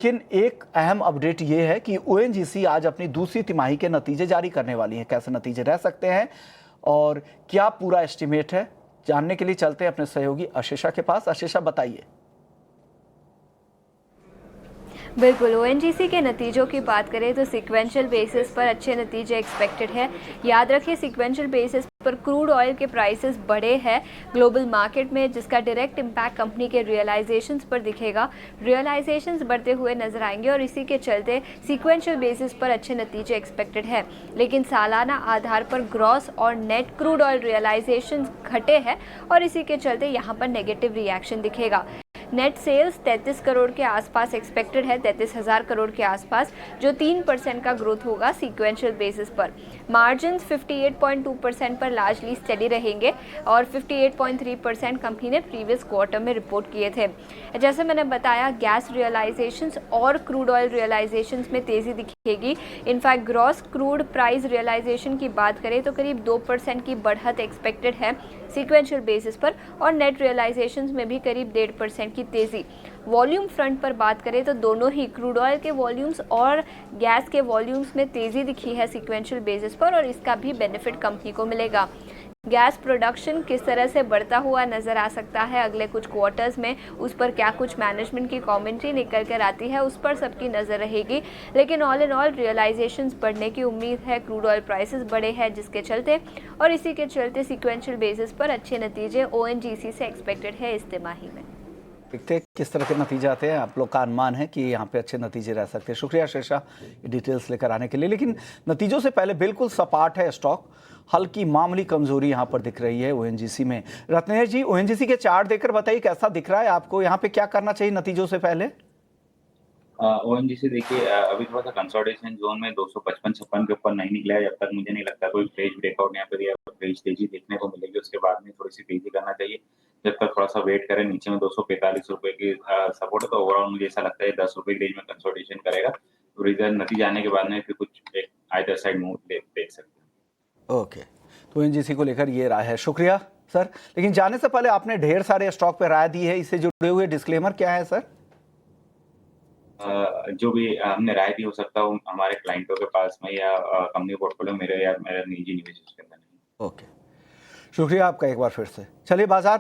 लेकिन एक अहम अपडेट ये है कि ओएनजीसी आज अपनी दूसरी तिमाही के नतीजे जारी करने वाली है। कैसे नतीजे रह सकते हैं और क्या पूरा एस्टिमेट है, जानने के लिए चलते हैं अपने सहयोगी आशीषा के पास। आशीषा, बताइए। बिल्कुल, ओएनजीसी के नतीजों की बात करें तो सीक्वेंशियल बेसिस पर अच्छे नतीजे एक्सपेक्टेड है। याद रखिए, सीक्वेंशियल बेसिस पर क्रूड ऑयल के प्राइसेस बढ़े हैं ग्लोबल मार्केट में, जिसका डायरेक्ट इम्पैक्ट कंपनी के रियलाइजेशंस पर दिखेगा। रियलाइजेशंस बढ़ते हुए नजर आएंगे और इसी के चलते सीक्वेंशियल बेसिस पर अच्छे नतीजे एक्सपेक्टेड है। लेकिन सालाना आधार पर ग्रॉस और नेट क्रूड ऑयल रियलाइजेशंस घटे हैं और इसी के चलते यहाँ पर नेगेटिव रिएक्शन दिखेगा। नेट सेल्स 33 करोड़ के आसपास एक्सपेक्टेड है, 33,000 करोड़ के आसपास, जो 3% का ग्रोथ होगा सीक्वेंशियल बेसिस पर। मार्जिन्स 58.2% पर लार्जली स्टेडी रहेंगे और 58.3% कंपनी ने प्रीवियस क्वार्टर में रिपोर्ट किए थे। जैसे मैंने बताया, गैस रियलाइजेशंस और क्रूड ऑयल रियलाइजेशंस में तेज़ी दिखेगी। In fact gross crude price realisation की बात करें तो करीब 2% की बढ़त एक्सपेक्टेड है सीक्वेंशियल बेसिस पर और नेट रियलाइजेशंस में भी करीब 1.5% की तेज़ी। वॉल्यूम फ्रंट पर बात करें तो दोनों ही क्रूड ऑयल के वॉल्यूम्स और गैस के वॉल्यूम्स में तेज़ी दिखी है सीक्वेंशियल बेसिस पर और इसका भी बेनिफिट कंपनी को मिलेगा। गैस प्रोडक्शन किस तरह से बढ़ता हुआ नज़र आ सकता है अगले कुछ क्वार्टर्स में, उस पर क्या कुछ मैनेजमेंट की कमेंट्री निकल कर आती है, उस पर सबकी नज़र रहेगी। लेकिन ऑल इन ऑल रियलाइजेशंस बढ़ने की उम्मीद है, क्रूड ऑयल प्राइसेस बढ़े हैं जिसके चलते, और इसी के चलते सीक्वेंशियल बेसिस पर अच्छे नतीजे ओएनजीसी से एक्सपेक्टेड है इस तिमाही में। देखते हैं किस तरह के नतीजे आते हैं। आप लोग का अनुमान है कि यहाँ पे अच्छे नतीजे रह सकते हैं। शुक्रिया शेषा डिटेल्स लेकर आने के लिए। लेकिन नतीजों से पहले बिल्कुल सपाट है स्टॉक, हल्की मामूली कमजोरी यहाँ पर दिख रही है ओएनजीसी में। रत्नेश जी, ओएनजीसी के चार्ट देखकर बताइए कैसा दिख रहा है आपको, यहाँ पे क्या करना चाहिए नतीजों से पहले? ओएनजीसी देखिए, अभी थोड़ा-सा कंसोलिडेशन ज़ोन में 255-56 के ऊपर नहीं निकला है। जब तक मुझे नहीं लगता कोई फ्रेश ब्रेकआउट यहाँ पे या फ्रेश तेज़ी देखने को मिलेगी, उसके बाद में थोड़ी-सी तेज़ी करना चाहिए। जब तक थोड़ा-सा वेट करें, नीचे में ₹245 की सपोर्ट है, तो ओवरऑल मुझे ऐसा लगता है ₹10 की रेंज में कंसोलिडेशन करेगा। तो रिजल्ट नतीजे आने के बाद में फिर कुछ एक आइदर साइड मूव देख सकते हैं। ओके, तो ओएनजीसी को लेकर ये राय है। शुक्रिया सर। लेकिन जाने से पहले आपने ढेर सारे स्टॉक पे राय दी है, इससे जुड़े हुए डिस्क्लेमर क्या है सर? जो भी हमने राय दी, हो सकता है वो हमारे क्लाइंटों के पास में या कंपनी पोर्टफोलियो मेरे या मेरा निजी निवेश के अंदर नहीं। ओके, शुक्रिया आपका एक बार फिर से। चलिए बाजार